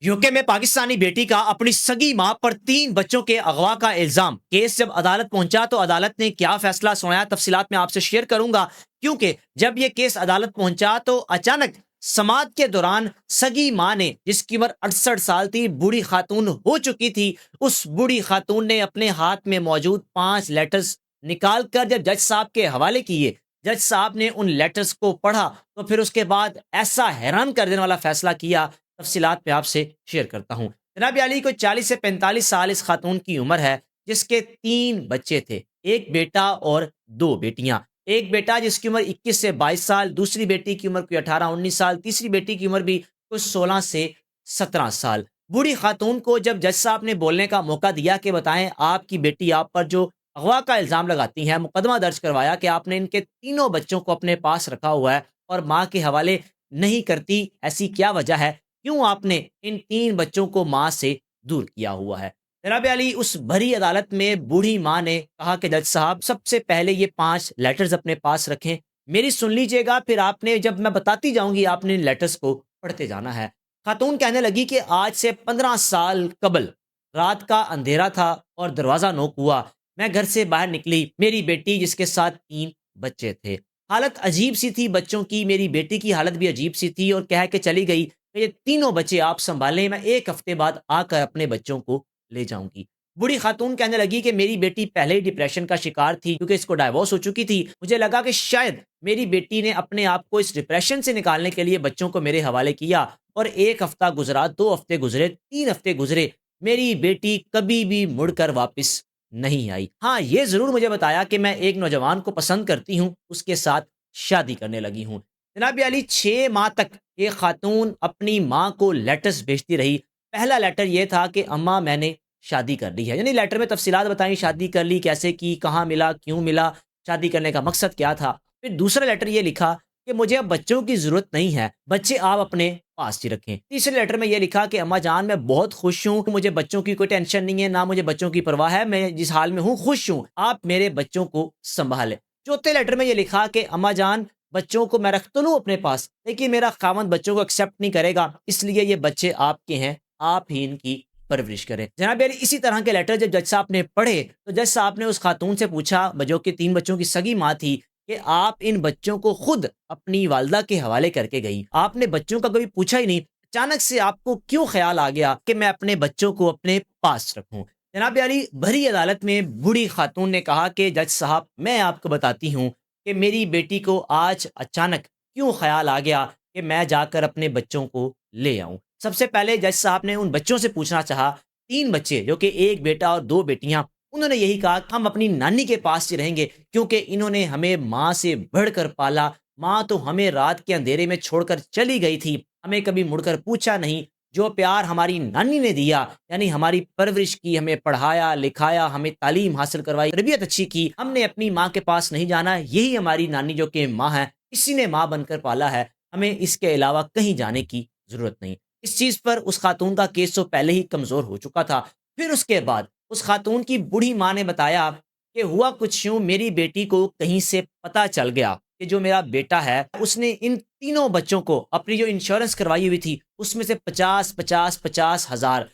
UK में पाकिस्तानी बेटी का अपनी सगी मां पर 3 बच्चों के अगवा का इल्जाम। केस जब अदालत पहुंचा तो अदालत ने क्या फैसला सुनाया, तफसीलात में आपसे शेयर करूंगा। क्योंकि जब यह केस अदालत पहुंचा तो अचानक समात के दौरान सगी मां ने, जिसकी उम्र 68 साल थी, बूढ़ी खातून हो चुकी थी, उस बूढ़ी खातून ने अपने हाथ में मौजूद 5 लेटर्स निकाल कर जब जज साहब के हवाले किए, जज साहब ने उन लेटर्स को पढ़ा तो फिर उसके बाद ऐसा हैरान कर देने वाला फैसला किया। तफसीलात पे आपसे शेयर करता हूँ। जनाब अली को 40 से 45 साल इस खातून की उम्र है, जिसके 3 बच्चे थे, एक बेटा और 2 बेटियां। एक बेटा जिसकी उम्र 21 से 22 साल, दूसरी बेटी की उम्र कोई 18-19 साल, तीसरी बेटी की उम्र भी कुछ 16 से 17 साल। बूढ़ी खातून को जब जज साहब ने बोलने का मौका दिया कि बताएं आपकी बेटी आप पर जो अगवा का इल्ज़ाम लगाती हैं, मुकदमा दर्ज करवाया कि आपने इनके तीनों बच्चों को अपने पास रखा हुआ है और माँ के हवाले नहीं करती, ऐसी क्या वजह है, क्यों आपने इन 3 बच्चों को माँ से दूर किया हुआ है। जनाब अली उस भरी अदालत में बूढ़ी माँ ने कहा कि जज साहब सबसे पहले ये 5 लेटर्स अपने पास रखें, मेरी सुन लीजिएगा, फिर आपने, जब मैं बताती जाऊंगी, आपने इन लेटर्स को पढ़ते जाना है। खातून कहने लगी कि आज से 15 साल कबल रात का अंधेरा था और दरवाजा नोक हुआ, मैं घर से बाहर निकली, मेरी बेटी जिसके साथ 3 बच्चे थे। हालत अजीब सी थी बच्चों की, मेरी बेटी की हालत भी अजीब सी थी, और कह के चली गई कि ये तीनों बच्चे आप संभालें, मैं 1 हफ्ते बाद आकर अपने बच्चों को ले जाऊंगी। बूढ़ी खातून कहने लगी कि मेरी बेटी पहले ही डिप्रेशन का शिकार थी, क्योंकि इसको डाइवोर्स हो चुकी थी। मुझे लगा कि शायद मेरी बेटी ने अपने आप को इस डिप्रेशन से निकालने के लिए बच्चों को मेरे हवाले किया, और 1 हफ्ता गुजरा, 2 हफ्ते गुजरे, 3 हफ्ते गुजरे, मेरी बेटी कभी भी मुड़कर वापस नहीं आई। हाँ, ये ज़रूर मुझे बताया कि मैं एक नौजवान को पसंद करती हूँ, उसके साथ शादी करने लगी हूँ। जनाब अली 6 माह तक ये खातून अपनी माँ को लेटर्स भेजती रही। पहला लेटर ये था कि अम्मा मैंने शादी कर ली है, यानी लेटर में तफसीलात बताई, शादी कर ली, कैसे की, कहाँ मिला, क्यों मिला, शादी करने का मकसद क्या था। फिर दूसरा लेटर ये लिखा कि मुझे अब बच्चों की ज़रूरत नहीं है, बच्चे आप अपने पास ही रखें। तीसरे लेटर में ये लिखा कि अम्मा जान मैं बहुत खुश हूँ, मुझे बच्चों की कोई टेंशन नहीं है, ना मुझे बच्चों की परवाह है, मैं जिस हाल में हूँ खुश हूँ, आप मेरे बच्चों को संभालें। चौथे लेटर में ये लिखा कि अम्मा जान बच्चों को मैं रख तो लूँ अपने पास, लेकिन मेरा खामन बच्चों को एक्सेप्ट नहीं करेगा, इसलिए ये बच्चे आपके हैं, आप ही इनकी परवरिश करें। जनाब यार इसी तरह के लेटर जब जज साहब ने पढ़े तो जज साहब ने उस खातून से पूछा, जो कि 3 बच्चों की सगी माँ थी, कि आप इन बच्चों को खुद अपनी वालदा के हवाले करके गई, आपने बच्चों का कभी पूछा ही नहीं, अचानक से आपको क्यों ख्याल आ गया कि मैं अपने बच्चों को अपने पास रखूं। जनाब अली भरी अदालत में बूढ़ी खातून ने कहा कि जज साहब मैं आपको बताती हूँ कि मेरी बेटी को आज अचानक क्यों ख्याल आ गया कि मैं जाकर अपने बच्चों को ले आऊं। सबसे पहले जज साहब ने उन बच्चों से पूछना चाहा, 3 बच्चे जो कि एक बेटा और 2 बेटियां, उन्होंने यही कहा हम अपनी नानी के पास ही रहेंगे, क्योंकि इन्होंने हमें माँ से बढ़कर पाला, माँ तो हमें रात के अंधेरे में छोड़कर चली गई थी, हमें कभी मुड़कर पूछा नहीं। जो प्यार हमारी नानी ने दिया, यानी हमारी परवरिश की, हमें पढ़ाया लिखाया, हमें तालीम हासिल करवाई, तरबियत अच्छी की, हमने अपनी माँ के पास नहीं जाना, यही हमारी नानी जो कि माँ है, इसी ने माँ बनकर पाला है, हमें इसके अलावा कहीं जाने की जरूरत नहीं। इस चीज पर उस खातून का केस तो पहले ही कमजोर हो चुका था। फिर उसके बाद उस खातून की बूढ़ी माँ ने बताया कि हुआ कुछ यूं, मेरी बेटी को कहीं से पता चल गया कि जो मेरा बेटा है उसने इन तीनों बच्चों को अपनी जो इंश्योरेंस करवाई हुई थी उसमें से 50,000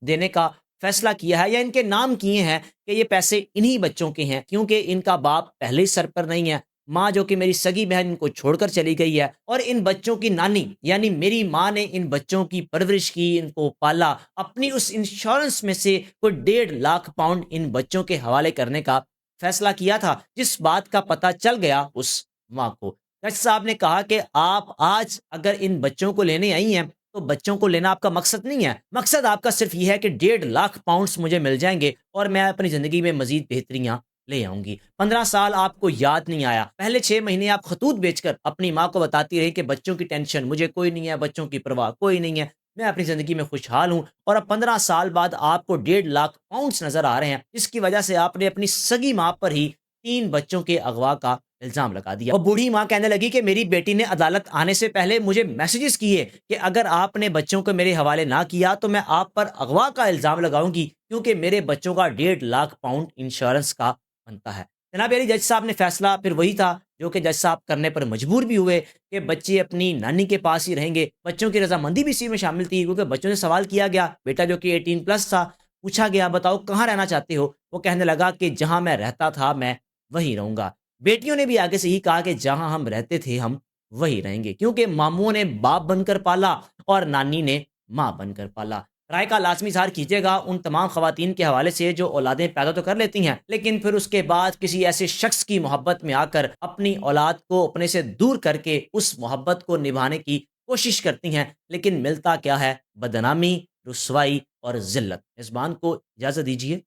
देने का फैसला किया है, या इनके नाम किए हैं कि ये पैसे इन्हीं बच्चों के हैं, क्योंकि इनका बाप पहले ही सर पर नहीं है, माँ जो कि मेरी सगी बहन इनको छोड़कर चली गई है, और इन बच्चों की नानी यानी मेरी माँ ने इन बच्चों की परवरिश की, इनको पाला, अपनी उस इंश्योरेंस में से कोई 1.5 लाख इन बच्चों के हवाले करने का फैसला किया था, जिस बात का पता चल गया उस माँ को। जज साहब ने कहा कि आप आज अगर इन बच्चों को लेने आई हैं तो बच्चों को लेना आपका मकसद नहीं है, मकसद आपका सिर्फ यह है कि 1.5 लाख मुझे मिल जाएंगे और मैं अपनी जिंदगी में मजीद बेहतरियां ले आऊंगी। 15 साल आपको याद नहीं आया, पहले 6 महीने आप खतूत बेचकर अपनी माँ को बताती रही कि बच्चों की टेंशन मुझे कोई नहीं है, बच्चों की परवाह कोई नहीं है, मैं अपनी जिंदगी में खुशहाल हूँ, और अब 15 साल बाद आपको 1.5 लाख नजर आ रहे हैं, जिसकी वजह से आपने अपनी सगी माँ पर ही 3 बच्चों के अगवा का इल्जाम लगा दिया। और बूढ़ी माँ कहने लगी कि मेरी बेटी ने अदालत आने से पहले मुझे मैसेजेस किए कि अगर आपने बच्चों को मेरे हवाले ना किया तो मैं आप पर अगवा का इल्जाम लगाऊंगी, क्योंकि मेरे बच्चों का 1.5 लाख इंश्योरेंस का बनता है। जनाब अली जज साहब ने फैसला फिर वही था جو کہ جج صاحب کرنے پر مجبور بھی ہوئے کہ بچے اپنی نانی کے پاس ہی رہیں گے۔ بچوں کی رضامندی بھی اسی میں شامل تھی، کیونکہ بچوں سے سوال کیا گیا، بیٹا جو کہ 18 پلس تھا، پوچھا گیا بتاؤ کہاں رہنا چاہتے ہو؟ وہ کہنے لگا کہ جہاں میں رہتا تھا میں وہیں رہوں گا۔ بیٹیوں نے بھی آگے سے یہی کہا کہ جہاں ہم رہتے تھے ہم وہیں رہیں گے، کیونکہ ماموں نے باپ بن کر پالا اور نانی نے ماں بن کر پالا۔ رائے کا لازمی اظہار کیجیے گا ان تمام خواتین کے حوالے سے جو اولادیں پیدا تو کر لیتی ہیں، لیکن پھر اس کے بعد کسی ایسے شخص کی محبت میں آ کر اپنی اولاد کو اپنے سے دور کر کے اس محبت کو نبھانے کی کوشش کرتی ہیں، لیکن ملتا کیا ہے؟ بدنامی، رسوائی اور ذلت۔ اس بات کو اجازت دیجیے